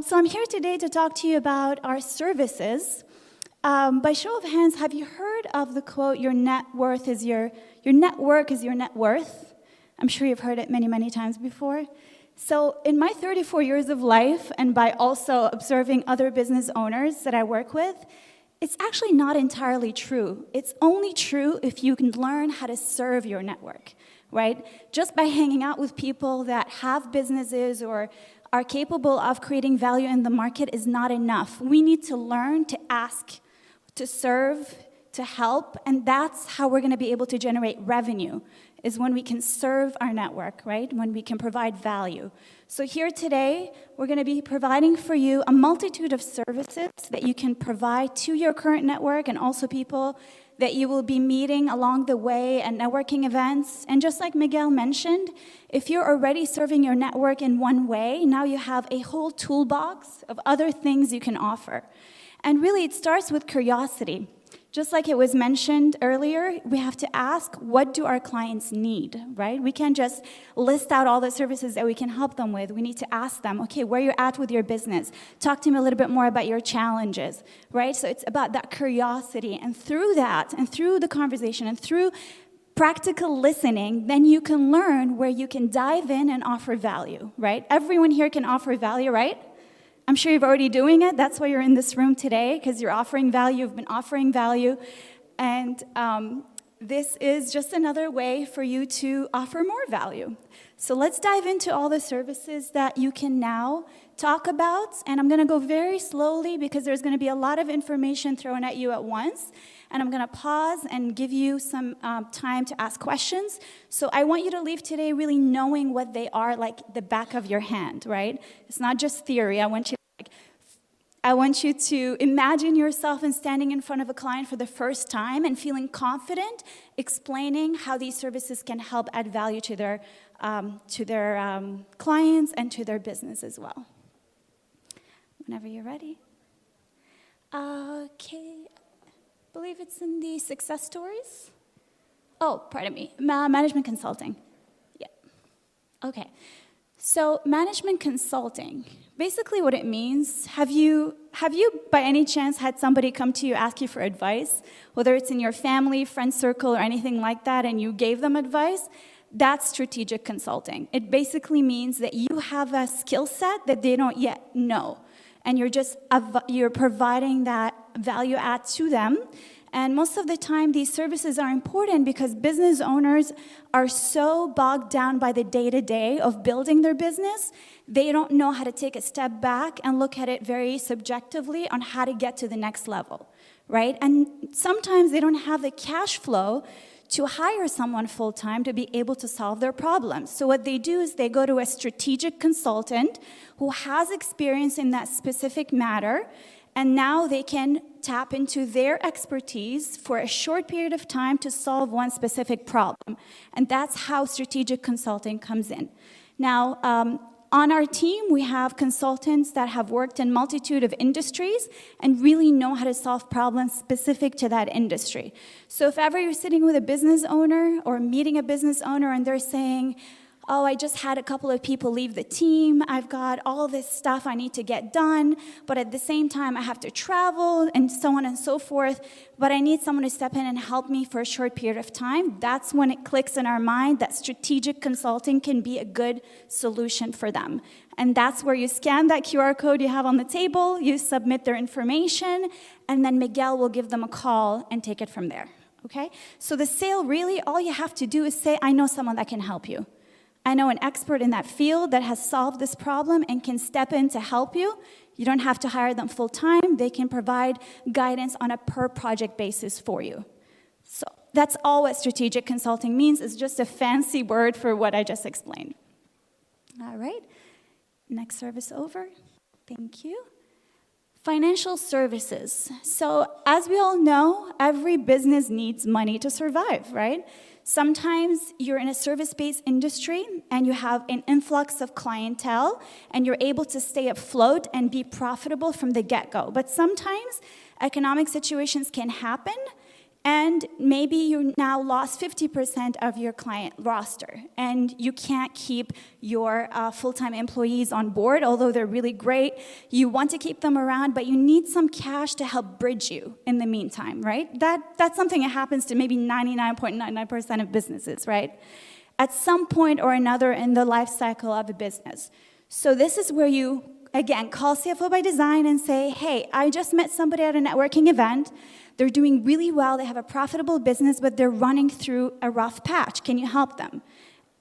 So I'm here today to talk to you about our services. By show of hands, have you heard of the quote, your network is your net worth? I'm sure you've heard it many, many times before. So in my 34 years of life, and by also observing other business owners that I work with, it's actually not entirely true. It's only true if you can learn how to serve your network, right? Just by hanging out with people that have businesses or are capable of creating value in the market is not enough. We need to learn to ask, to serve, to help, and that's how we're going to be able to generate revenue, is when we can serve our network, right? When we can provide value. So here today, we're going to be providing for you a multitude of services that you can provide to your current network and also people that you will be meeting along the way at networking events. And just like Miguel mentioned, if you're already serving your network in one way, now you have a whole toolbox of other things you can offer. And really, it starts with curiosity. Just like it was mentioned earlier, we have to ask, what do our clients need, right? We can't just list out all the services that we can help them with. We need to ask them, okay, where you're at with your business. Talk to me a little bit more about your challenges, right? So it's about that curiosity. And through that, and through the conversation, and through practical listening, then you can learn where you can dive in and offer value, right? Everyone here can offer value, right? I'm sure you're already doing it. That's why you're in this room today, because you're offering value. You've been offering value. And this is just another way for you to offer more value. So let's dive into all the services that you can now talk about. And I'm going to go very slowly because there's going to be a lot of information thrown at you at once. And I'm going to pause and give you some time to ask questions. So I want you to leave today really knowing what they are, like the back of your hand, right? It's not just theory. I want you to imagine yourself and standing in front of a client for the first time and feeling confident, explaining how these services can help add value to their clients and to their business as well. Whenever you're ready. Okay. I believe it's in the success stories. Oh, pardon me, management consulting. Yeah, okay. So management consulting, basically what it means, have you by any chance had somebody come to you, ask you for advice, whether it's in your family, friend circle, or anything like that, and you gave them advice? That's strategic consulting. It basically means that you have a skill set that they don't yet know, and you're providing that value add to them. And most of the time, these services are important because business owners are so bogged down by the day-to-day of building their business, they don't know how to take a step back and look at it very subjectively on how to get to the next level, right? And sometimes they don't have the cash flow to hire someone full-time to be able to solve their problems. So what they do is they go to a strategic consultant who has experience in that specific matter, and now they can tap into their expertise for a short period of time to solve one specific problem. And that's how strategic consulting comes in. Now, on our team, we have consultants that have worked in multitude of industries and really know how to solve problems specific to that industry. So if ever you're sitting with a business owner or meeting a business owner and they're saying, oh, I just had a couple of people leave the team, I've got all this stuff I need to get done, but at the same time I have to travel and so on and so forth, but I need someone to step in and help me for a short period of time, that's when it clicks in our mind that strategic consulting can be a good solution for them. And that's where you scan that QR code you have on the table, you submit their information, and then Miguel will give them a call and take it from there, okay? So the sale, really, all you have to do is say, I know someone that can help you. I know an expert in that field that has solved this problem and can step in to help you. You don't have to hire them full-time. They can provide guidance on a per-project basis for you. So that's all what strategic consulting means. It's just a fancy word for what I just explained. All right. Next service over. Thank you. Financial services. So as we all know, every business needs money to survive, right? Sometimes you're in a service-based industry and you have an influx of clientele and you're able to stay afloat and be profitable from the get-go. But sometimes economic situations can happen And maybe you now lost 50% of your client roster, and you can't keep your full-time employees on board, although they're really great. You want to keep them around, but you need some cash to help bridge you in the meantime, right? That's something that happens to maybe 99.99% of businesses, right? At some point or another in the life cycle of a business. So this is where you, again, call CFO by Design and say, hey, I just met somebody at a networking event. They're doing really well. They have a profitable business, but they're running through a rough patch. Can you help them?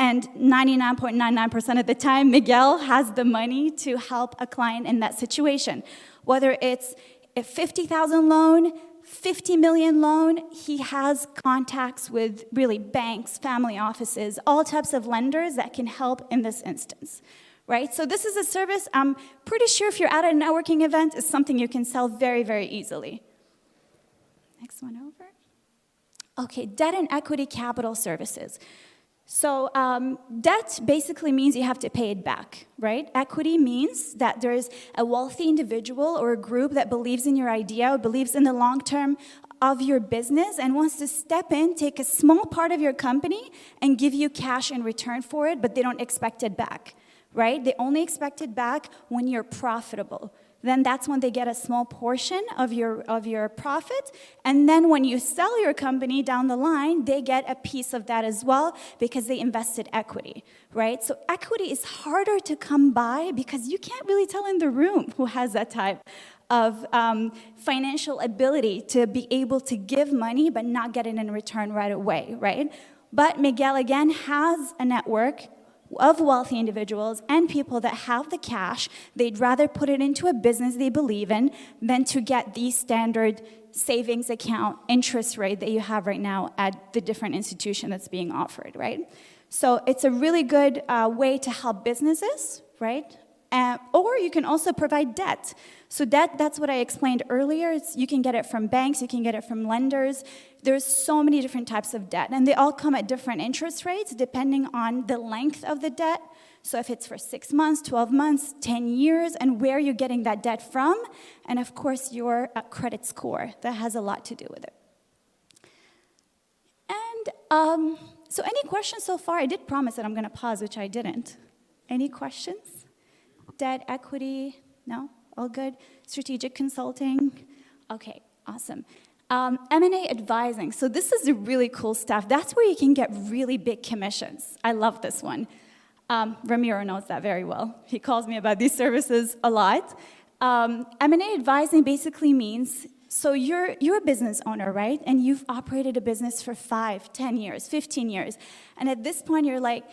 And 99.99% of the time, Miguel has the money to help a client in that situation. Whether it's a $50,000 loan, $50 million loan, he has contacts with really banks, family offices, all types of lenders that can help in this instance. Right? So this is a service I'm pretty sure if you're at a networking event is something you can sell very, very easily. Next one over. Okay, debt and equity capital services. So debt basically means you have to pay it back, right? Equity means that there's a wealthy individual or a group that believes in your idea, or believes in the long term of your business and wants to step in, take a small part of your company and give you cash in return for it, but they don't expect it back, right? They only expect it back when you're profitable. Then that's when they get a small portion of your profit. And then when you sell your company down the line, they get a piece of that as well because they invested equity, right? So equity is harder to come by because you can't really tell in the room who has that type of financial ability to be able to give money but not get it in return right away, right? But Miguel, again, has a network of wealthy individuals and people that have the cash. They'd rather put it into a business they believe in than to get the standard savings account interest rate that you have right now at the different institution that's being offered, right? So it's a really good way to help businesses, right? Or you can also provide debt. So debt, that's what I explained earlier. You can get it from banks, you can get it from lenders. There's so many different types of debt, and they all come at different interest rates depending on the length of the debt. So if it's for 6 months, 12 months, 10 years, and where you're getting that debt from, and of course your credit score. That has a lot to do with it. And so any questions so far? I did promise that I'm going to pause, which I didn't. Any questions? Debt, equity? No? All good? Strategic consulting? Okay, awesome. M&A advising. So this is the really cool stuff. That's where you can get really big commissions. I love this one. Ramiro knows that very well. He calls me about these services a lot. M&A advising basically means, so you're a business owner, right? And you've operated a business for 5, 10 years, 15 years. And at this point, you're like,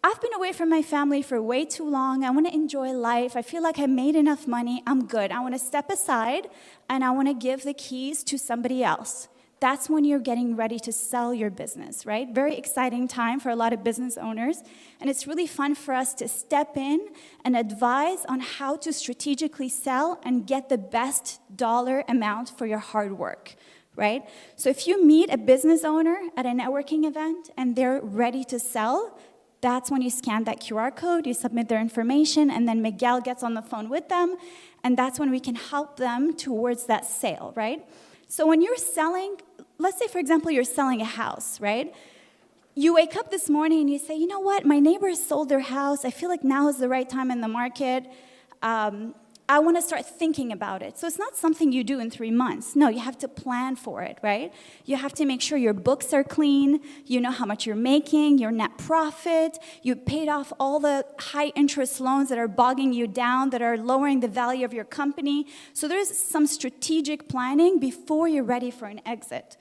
I've been away from my family for way too long. I want to enjoy life. I feel like I made enough money. I'm good. I want to step aside, and I want to give the keys to somebody else. That's when you're getting ready to sell your business, right? Very exciting time for a lot of business owners. And it's really fun for us to step in and advise on how to strategically sell and get the best dollar amount for your hard work, right? So if you meet a business owner at a networking event and they're ready to sell, that's when you scan that QR code, you submit their information, and then Miguel gets on the phone with them, and that's when we can help them towards that sale, right? So when you're selling, let's say, for example, you're selling a house, right? You wake up this morning and you say, you know what, my neighbors sold their house. I feel like now is the right time in the market. I want to start thinking about it. So it's not something you do in 3 months. No, you have to plan for it, right? You have to make sure your books are clean, you know how much you're making, your net profit, you paid off all the high interest loans that are bogging you down, that are lowering the value of your company. So there's some strategic planning before you're ready for an exit.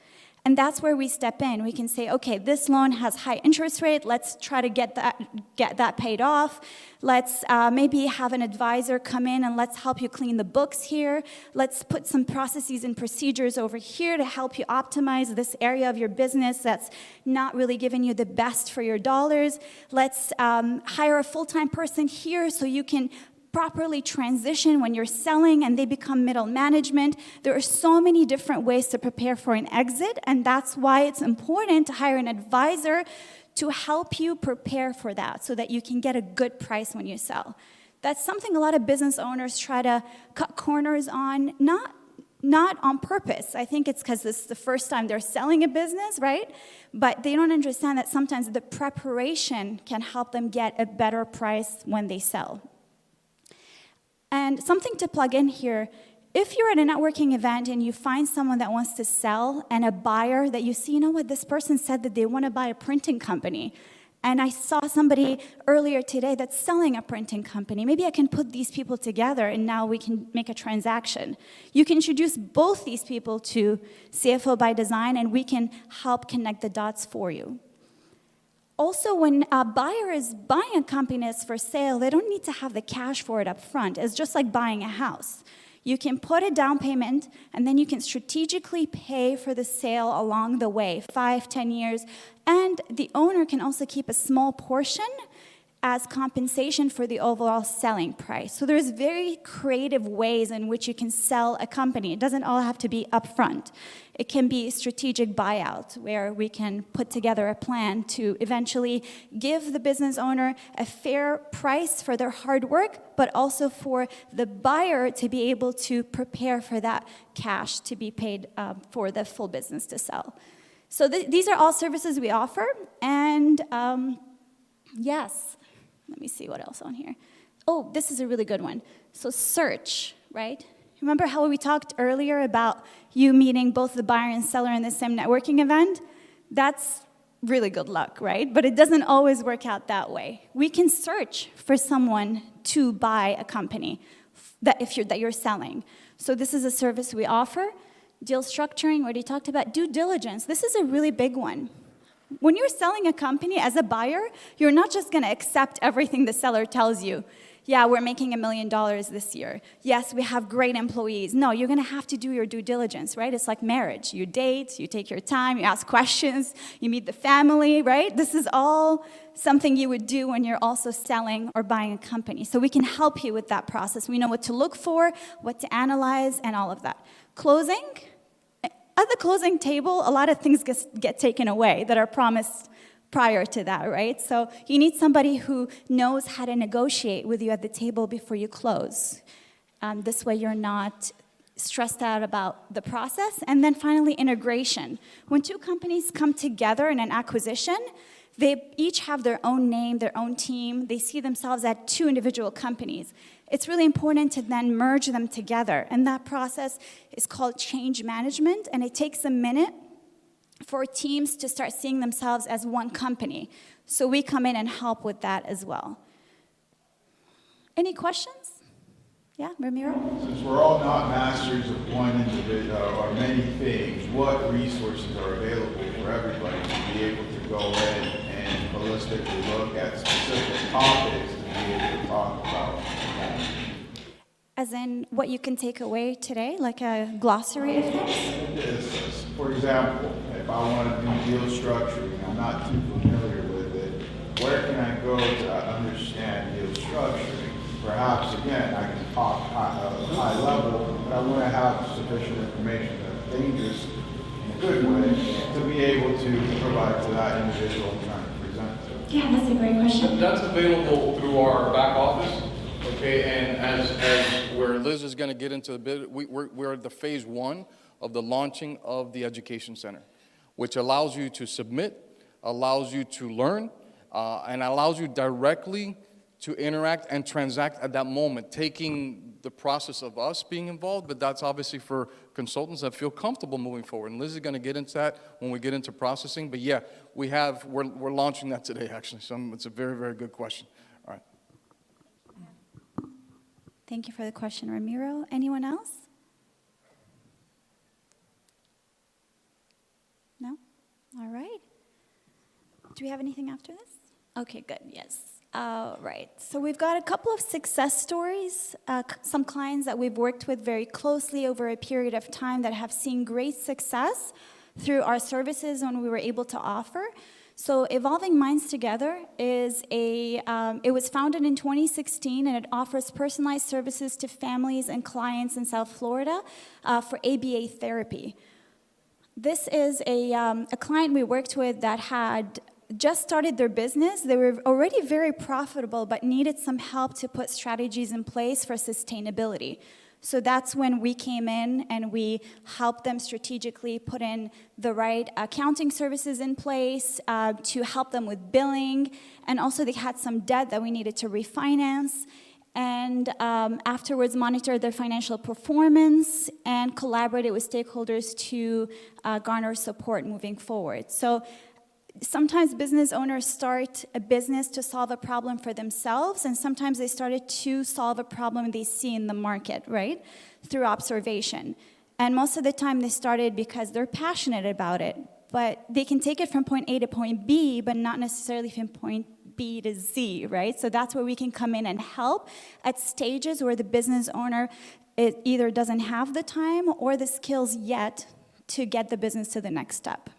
And that's where we step in. We can say, okay, this loan has high interest rate. Let's try to get that paid off. Let's maybe have an advisor come in and let's help you clean the books here. Let's put some processes and procedures over here to help you optimize this area of your business that's not really giving you the best for your dollars. Let's hire a full-time person here so you can properly transition when you're selling and they become middle management. There are so many different ways to prepare for an exit, and that's why it's important to hire an advisor to help you prepare for that so that you can get a good price when you sell. That's something a lot of business owners try to cut corners on, not not on purpose. I think it's because this is the first time they're selling a business, right? But they don't understand that sometimes the preparation can help them get a better price when they sell. And something to plug in here, if you're at a networking event and you find someone that wants to sell and a buyer that you see, you know what, this person said that they want to buy a printing company. And I saw somebody earlier today that's selling a printing company. Maybe I can put these people together and now we can make a transaction. You can introduce both these people to CFO by Design and we can help connect the dots for you. Also, when a buyer is buying a company that's for sale, they don't need to have the cash for it up front. It's just like buying a house. You can put a down payment, and then you can strategically pay for the sale along the way, 5, 10 years. And the owner can also keep a small portion as compensation for the overall selling price. So there's very creative ways in which you can sell a company. It doesn't all have to be upfront. It can be strategic buyout, where we can put together a plan to eventually give the business owner a fair price for their hard work, but also for the buyer to be able to prepare for that cash to be paid for the full business to sell. So these are all services we offer, and yes. Let me see what else on here. Oh, this is a really good one. So search, right? Remember how we talked earlier about you meeting both the buyer and seller in the same networking event? That's really good luck, right? But it doesn't always work out that way. We can search for someone to buy a company that you're selling. So this is a service we offer. Deal structuring, we already talked about. Due diligence, this is a really big one. When you're selling a company as a buyer, you're not just going to accept everything the seller tells you. Yeah, we're making $1 million this year. Yes, we have great employees. No, you're going to have to do your due diligence, right? It's like marriage. You date, you take your time, you ask questions, you meet the family, right? This is all something you would do when you're also selling or buying a company. So we can help you with that process. We know what to look for, what to analyze, and all of that. Closing. At the closing table, a lot of things get taken away that are promised prior to that, right? So you need somebody who knows how to negotiate with you at the table before you close. This way you're not stressed out about the process. And then finally, integration. When two companies come together in an acquisition, they each have their own name, their own team. They see themselves as two individual companies. It's really important to then merge them together. And that process is called change management. And it takes a minute for teams to start seeing themselves as one company. So we come in and help with that as well. Any questions? Yeah, Ramiro? Since we're all not masters of one individual or many things, what resources are available for everybody to be able to go in and holistically look at specific topics to be able to talk about? As in what you can take away today, like a glossary of things? Yes. For example, if I want to do deal structuring, I'm not too familiar with it, where can I go to understand deal structuring? Perhaps, again, I can talk high level, but I want to have sufficient information that's dangerous in a good way to be able to provide to that individual I'm trying to present to. Yeah, that's a great question. That's available through our back office, okay? And as where Liz is going to get into the bit, we're at the phase 1 of the launching of the education center, which allows you to submit, allows you to learn, and allows you directly to interact and transact at that moment, taking the process of us being involved, but that's obviously for consultants that feel comfortable moving forward. And Liz is going to get into that when we get into processing. But yeah, we're launching that today, actually. So it's a very, very good question. All right. Thank you for the question, Ramiro. Anyone else? No? All right. Do we have anything after this? Okay, good, yes. Right, so we've got a couple of success stories, some clients that we've worked with very closely over a period of time that have seen great success through our services when we were able to offer. So Evolving Minds Together is it was founded in 2016, and it offers personalized services to families and clients in South Florida for ABA therapy. This is a client we worked with that had just started their business. They were already very profitable, but needed some help to put strategies in place for sustainability. So that's when we came in and we helped them strategically put in the right accounting services in place to help them with billing. And also they had some debt that we needed to refinance. And afterwards monitor their financial performance and collaborated with stakeholders to garner support moving forward. So sometimes business owners start a business to solve a problem for themselves, and sometimes they started to solve a problem they see in the market, right, through observation. And most of the time they started because they're passionate about it, but they can take it from point A to point B, but not necessarily from point B to Z, right? So that's where we can come in and help at stages where the business owner either doesn't have the time or the skills yet to get the business to the next step.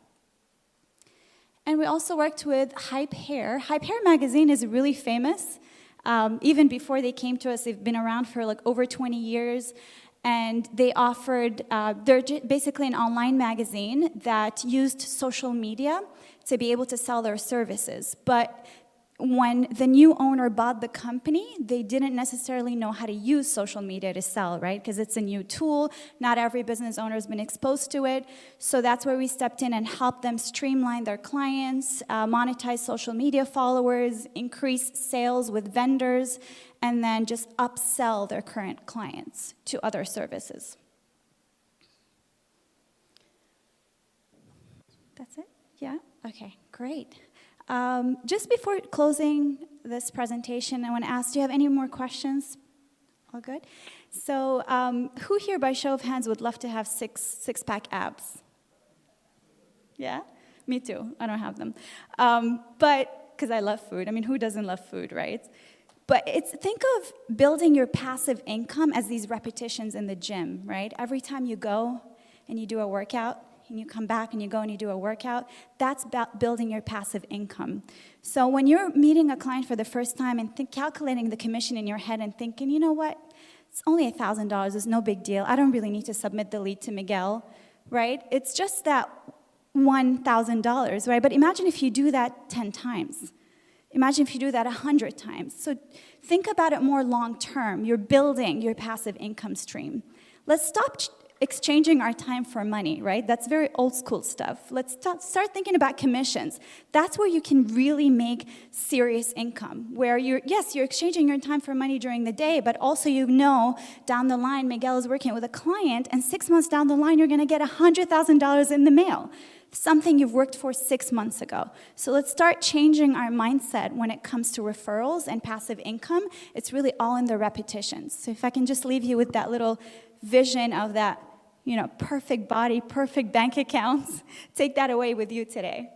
And we also worked with Hype Hair. Hype Hair magazine is really famous. Even before they came to us, they've been around for like over 20 years. And they offered, they're basically an online magazine that used social media to be able to sell their services. But when the new owner bought the company, they didn't necessarily know how to use social media to sell, right? Because it's a new tool. Not every business owner has been exposed to it. So that's where we stepped in and helped them streamline their clients, monetize social media followers, increase sales with vendors, and then just upsell their current clients to other services. That's it? Yeah? Okay, great. Just before closing this presentation, I want to ask, do you have any more questions? All good? So who here, by show of hands, would love to have six-pack abs? Yeah? Me too. I don't have them. But, because I love food. I mean, who doesn't love food, right? But think of building your passive income as these repetitions in the gym, right? Every time you go and you do a workout, and you come back and you go and you do a workout, that's about building your passive income. So when you're meeting a client for the first time and calculating the commission in your head and thinking, you know what, it's only $1,000, it's no big deal. I don't really need to submit the lead to Miguel, right? It's just that $1,000, right? But imagine if you do that 10 times. Imagine if you do that 100 times. So think about it more long term. You're building your passive income stream. Let's stop exchanging our time for money, right? That's very old school stuff. Let's start thinking about commissions. That's where you can really make serious income, where you're exchanging your time for money during the day, but also you know down the line, Miguel is working with a client, and 6 months down the line, you're gonna get $100,000 in the mail, something you've worked for 6 months ago. So let's start changing our mindset when it comes to referrals and passive income. It's really all in the repetitions. So if I can just leave you with that little vision of that, perfect body, perfect bank accounts. Take that away with you today.